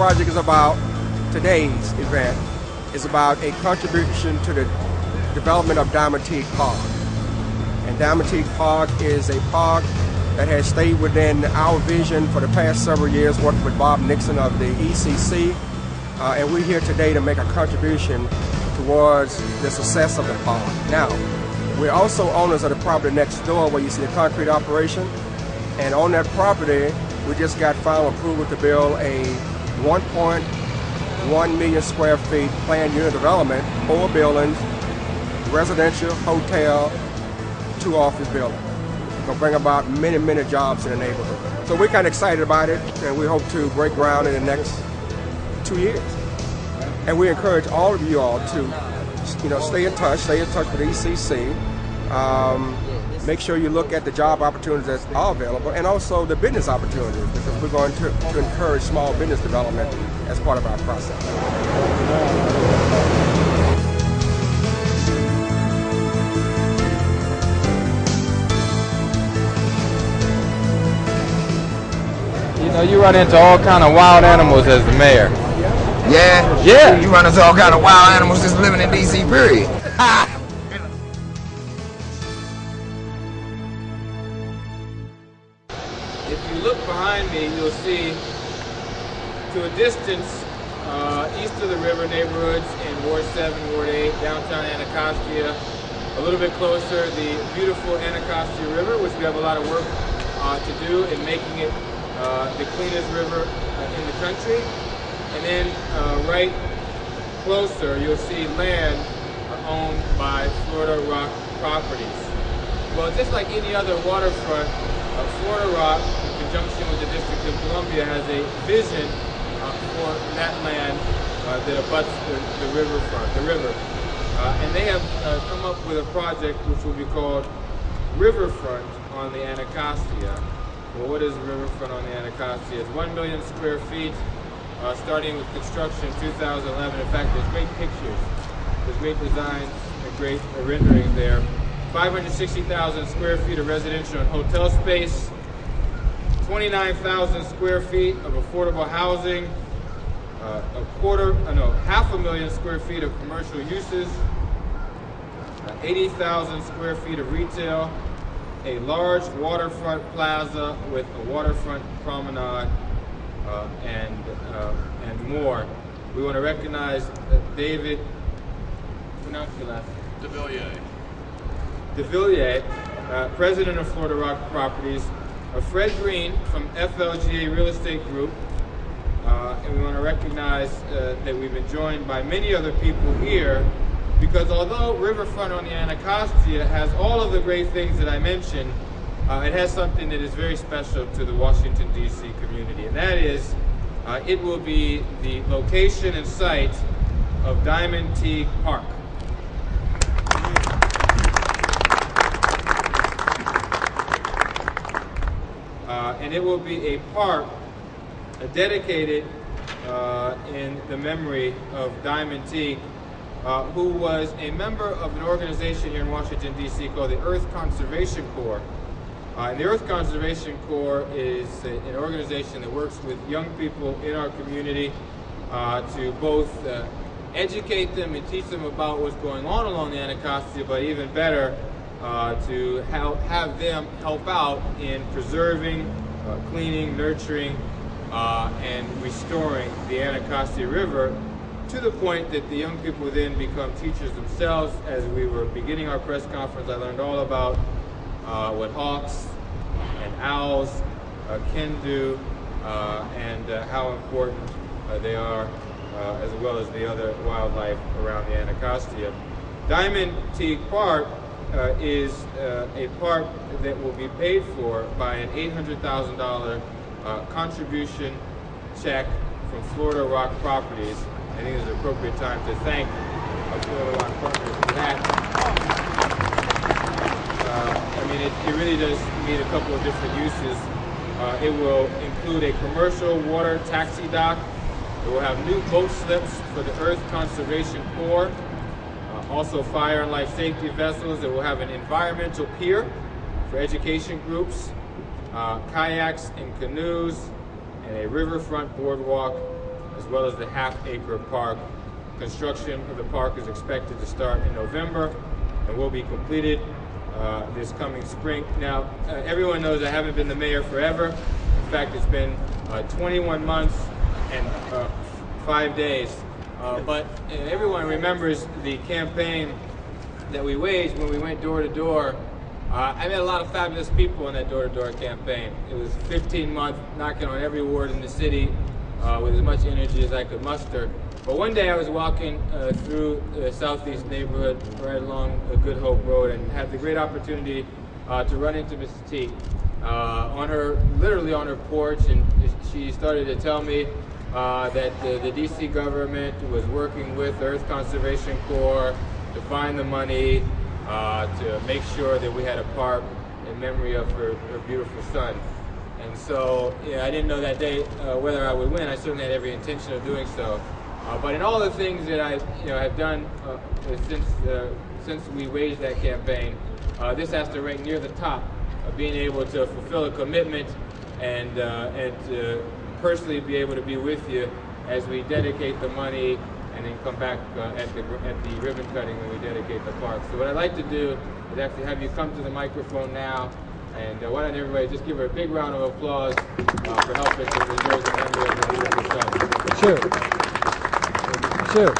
project is about, today's event, is about a contribution to the development of Teague Park. And Teague Park is a park that has stayed within our vision for the past several years, working with Bob Nixon of the ECC. And we're here today to make a contribution towards the success of the park. Now, we're also owners of the property next door where you see the concrete operation. And on that property, we just got final approval to build a 1.1 million square feet planned unit development, 4 buildings, residential, hotel, 2 office buildings. It's going to bring about many, many jobs in the neighborhood. So we're kind of excited about it, and we hope to break ground in the next 2 years. And we encourage all of you all to, stay in touch with ECC. Make sure you look at the job opportunities that are available and also the business opportunities, because we're going to encourage small business development as part of our process. You run into all kind of wild animals as the mayor. Yeah? Yeah. You run into all kind of wild animals just living in DC, period. If you look behind me, you'll see to a distance east of the river neighborhoods in Ward 7, Ward 8, downtown Anacostia. A little bit closer, the beautiful Anacostia River, which we have a lot of work to do in making it the cleanest river in the country. And then right closer, you'll see land owned by Florida Rock Properties. Well, just like any other waterfront, Florida Rock, in conjunction with the District of Columbia, has a vision for that land that abuts the river. And they have come up with a project which will be called Riverfront on the Anacostia. Well, what is Riverfront on the Anacostia? It's 1 million square feet, starting with construction in 2011. In fact, there's great pictures, there's great designs, and great renderings there. 560,000 square feet of residential and hotel space, 29,000 square feet of affordable housing, 500,000 square feet of commercial uses, 80,000 square feet of retail, a large waterfront plaza with a waterfront promenade, and more. We want to recognize David, pronounce your last name. DeVilliers, president of Florida Rock Properties, Fred Green from FLGA Real Estate Group, and we want to recognize that we've been joined by many other people here, because although Riverfront on the Anacostia has all of the great things that I mentioned, it has something that is very special to the Washington, D.C. community, and that is it will be the location and site of Teague Park. And it will be a park dedicated in the memory of Teague, who was a member of an organization here in Washington, D.C. called the Earth Conservation Corps. And the Earth Conservation Corps is an organization that works with young people in our community to both educate them and teach them about what's going on along the Anacostia, but even better, to have them help out in preserving, cleaning, nurturing, and restoring the Anacostia River, to the point that the young people then become teachers themselves. As we were beginning our press conference, I learned all about what hawks and owls can do, and how important they are, as well as the other wildlife around the Anacostia. Teague Park is a park that will be paid for by an $800,000 contribution check from Florida Rock Properties. I think it's an appropriate time to thank Florida Rock Properties for that. It really does meet a couple of different uses. It will include a commercial water taxi dock. It will have new boat slips for the Earth Conservation Corps. Also fire and life safety vessels. It will have an environmental pier for education groups, kayaks and canoes, and a riverfront boardwalk as well as the half-acre park. Construction of the park is expected to start in November and will be completed this coming spring. Now, everyone knows I haven't been the mayor forever. In fact, it's been 21 months and 5 days. But everyone remembers the campaign that we waged when we went door to door. I met a lot of fabulous people in that door-to-door campaign. It was 15 months knocking on every ward in the city with as much energy as I could muster. But one day I was walking through the southeast neighborhood right along Good Hope Road and had the great opportunity to run into Mrs. Teague literally on her porch, and she started to tell me that the DC government was working with the Earth Conservation Corps to find the money to make sure that we had a park in memory of her beautiful son. And so, yeah, I didn't know that day whether I would win. I certainly had every intention of doing so. But in all the things that I have done since we waged that campaign, this has to rank near the top of being able to fulfill a commitment and to personally be able to be with you as we dedicate the money and then come back at the ribbon cutting when we dedicate the park. So what I'd like to do is actually have you come to the microphone now, and why don't everybody just give her a big round of applause for helping to preserve the memory of her beautiful son. Sure. Sure.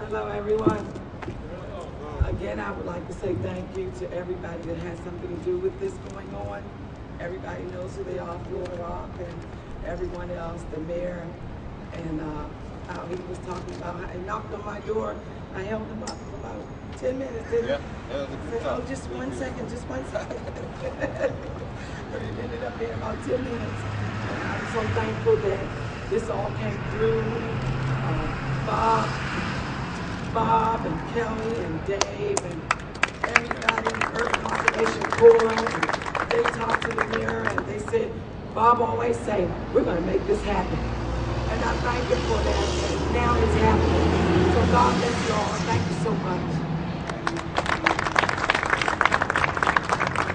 Hello, everyone. Again, I would like to say thank you to everybody that has something to do with this going on. Everybody knows who they are, Florida Rock, and everyone else, the mayor, and how he was talking about how he knocked on my door. I held him up for about 10 minutes, didn't I? Yeah, that was a good said, time. oh, just 1 second, just 1 second. But it ended up being about 10 minutes. And I'm so thankful that this all came through. Bob and Kelly and Dave and everybody, Earth Conservation Corps, and they talked to the mayor and they said, Bob always say, we're going to make this happen. And I thank you for that. And now it's happening. So God bless you all. Thank you so much.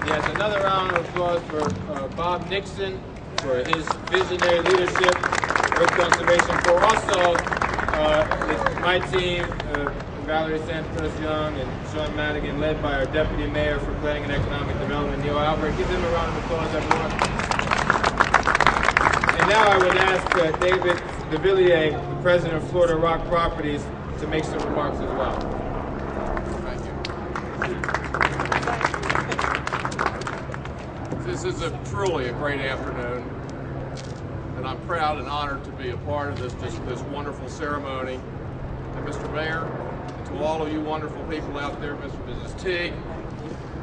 Yes, another round of applause for Bob Nixon for his visionary leadership, Earth Conservation Corps. Also, my team, Valerie Santos-Young and Sean Madigan, led by our Deputy Mayor for Planning and Economic Development, Neil Albert. Give them a round of applause, everyone. And now I would ask David DeVilliers, the President of Florida Rock Properties, to make some remarks as well. Thank you. This is truly a great afternoon, and I'm proud and honored to be a part of this wonderful ceremony. And Mr. Mayor, and to all of you wonderful people out there, Mr. and Mrs. Teague,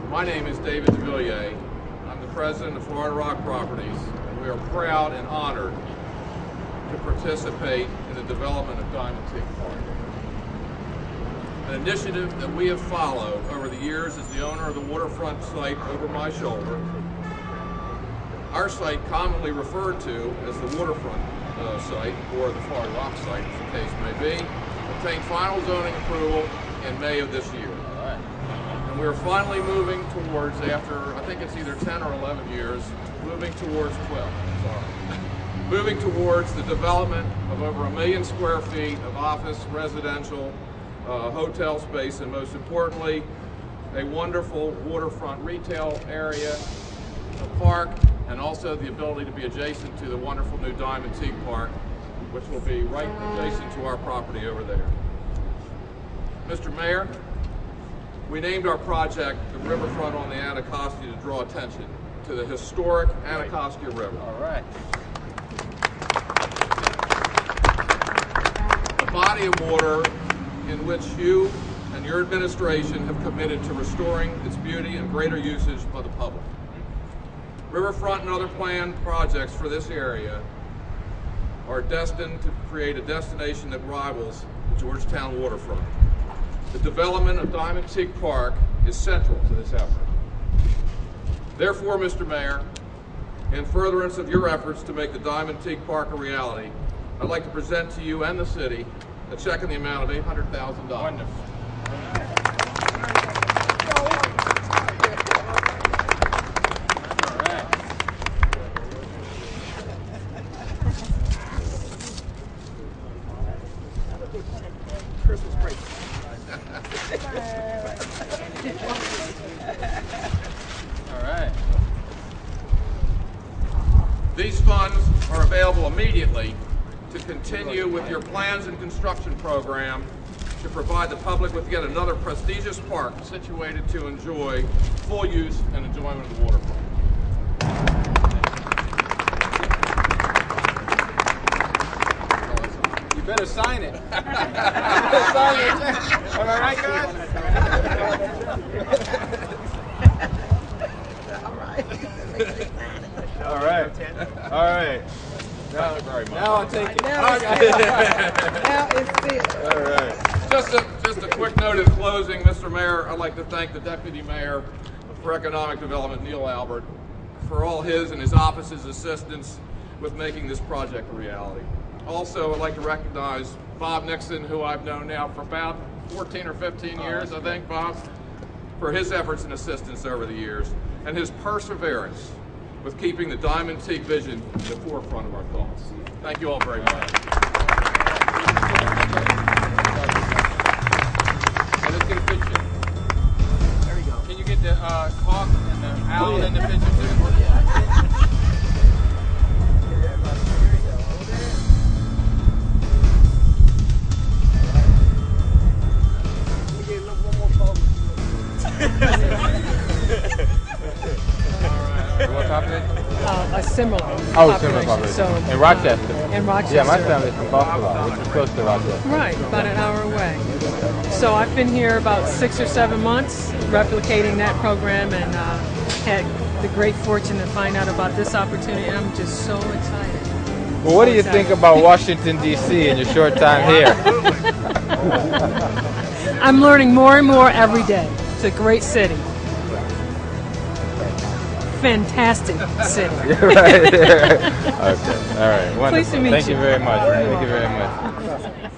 my name is David DeVilliers. I'm the President of Florida Rock Properties, and we are proud and honored to participate in the development of Teague Park. An initiative that we have followed over the years as the owner of the waterfront site over my shoulder. Our site, commonly referred to as the waterfront site, or the Florida Rock site as the case may be, obtained final zoning approval in May of this year. And we're finally moving towards, after I think it's either 10 or 11 years, moving towards the development of over 1 million square feet of office, residential, hotel space, and most importantly, a wonderful waterfront retail area, a park, and also the ability to be adjacent to the wonderful new Teague Park, which will be right adjacent to our property over there. Mr. Mayor, we named our project the Riverfront on the Anacostia to draw attention to the historic Anacostia River. All right. A body of water in which you and your administration have committed to restoring its beauty and greater usage by the public. Riverfront and other planned projects for this area are destined to create a destination that rivals the Georgetown waterfront. The development of Teague Park is central to this effort. Therefore, Mr. Mayor, in furtherance of your efforts to make the Teague Park a reality, I'd like to present to you and the city a check in the amount of $800,000. Wonderful. Christmas break. All right. These funds are available immediately to continue with your plans and construction program to provide the public with yet another prestigious park situated to enjoy full use and enjoyment of the waterfront. You better sign it. Sign it. Am I right, guys? All right. All right. Thank you very much. Now I'll take it. Now it's it. All right. Just a quick note in closing, Mr. Mayor, I'd like to thank the Deputy Mayor for Economic Development, Neil Albert, for all his and his office's assistance with making this project a reality. Also, I'd like to recognize Bob Nixon, who I've known now for about 14 or 15 years, I think, Bob, for his efforts and assistance over the years, and his perseverance with keeping the Diamond Teague vision at the forefront of our thoughts. Thank you all very much. Let's get a picture. There we go. Can you get the hawk and the owl in the picture too? What population? A similar Similar population. So, In Rochester? in Rochester. Yeah, my family's from Buffalo, which is close to Rochester. Right, about an hour away. So I've been here about 6 or 7 months replicating that program and had the great fortune to find out about this opportunity. And I'm just so excited. Well, what do you think about Washington, D.C. in your short time here? I'm learning more and more every day. It's a great city. Fantastic city. Right. Okay. All right. Wonderful. Pleased to meet Thank you. you very much. Thank you very much.